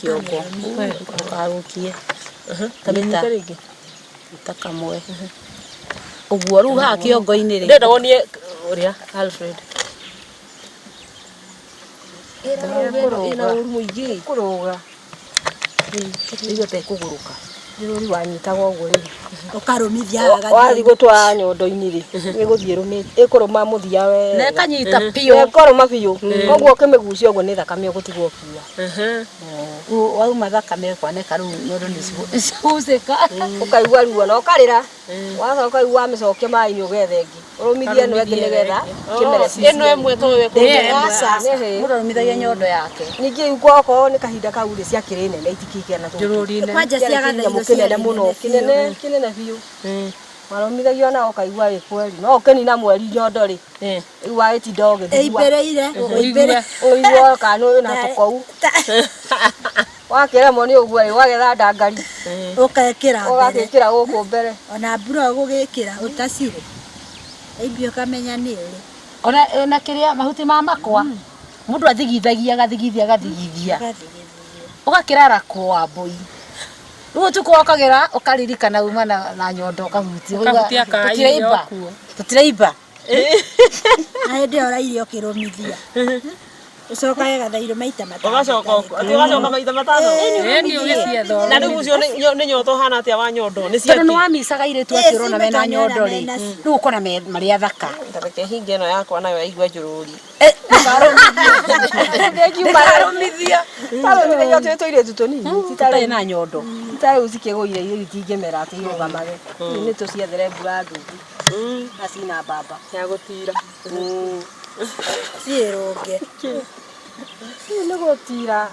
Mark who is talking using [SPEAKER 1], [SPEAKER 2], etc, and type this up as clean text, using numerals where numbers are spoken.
[SPEAKER 1] kiongo ukarukie tabita takamwe uguo ru ha kiongo-ini ri
[SPEAKER 2] ndenda wonie uria Alfred ina uru muingi
[SPEAKER 1] kuruga iyo te kuguruka ri wanyitaga uguo ri
[SPEAKER 3] ukarumithia
[SPEAKER 2] wathi gutwa nyondo-ini ri iguthie rumite ikuruma muthia we
[SPEAKER 1] na kanyita pio
[SPEAKER 2] ikuruma pio koguo ukimigucia uguo ni thakame ugutigwo kuwa
[SPEAKER 1] wauma thakame kwaneka ru nyondo niciguzika
[SPEAKER 2] ukaigua ruo na ukarira wacoka ukaigua wamicokia mai-ini ugetha ingi urumithie no ingi nigetha kimere
[SPEAKER 1] ino emwe towe murumithagia nyondo yake
[SPEAKER 2] ningi ugwoko ni kahinda kau ri ciakiri nene itikigena
[SPEAKER 1] njururi-ini
[SPEAKER 3] kwanja ciagathairo
[SPEAKER 2] kinene muno kinene biu marumithagio na ukaigua ri kweri no ukenina mweri nyondo ri riu wagitinda ugithigua
[SPEAKER 3] eibereire
[SPEAKER 2] uigua kana uyu na tukou wakiremwo ni uguo ri wagetha ndangari
[SPEAKER 3] ukekira
[SPEAKER 2] guku mbere
[SPEAKER 3] ona mbura gugikira utacire imbio kamenya ni ri
[SPEAKER 1] ona kiria mahuti ma makwa mundu athigithia ugakirara kwa mbui riu tukokagira ukaririkana uma na nyondo ukahutia tutireimba
[SPEAKER 3] na hindi ora irio kirumithia ucoka gathairo maita matano
[SPEAKER 2] ugacoka maita matano
[SPEAKER 1] ni ugicietho
[SPEAKER 2] na riu ucio ni nyondo hana atia wa nyondo ni cia
[SPEAKER 1] tondu ni wamicaga iretu akirona mena nyondo ri riu ukona mari athaka
[SPEAKER 2] tareke hinga ino yakwa nayo aigua njururi
[SPEAKER 1] ndarumithia
[SPEAKER 2] yote tuiretu tunini
[SPEAKER 1] tutari na nyondo
[SPEAKER 2] tutae ucikiguire irio itingimera ati irugamage ni tuciethere mbura ndungu acina mbamba ya gutira
[SPEAKER 3] ciirunge
[SPEAKER 2] ni gutira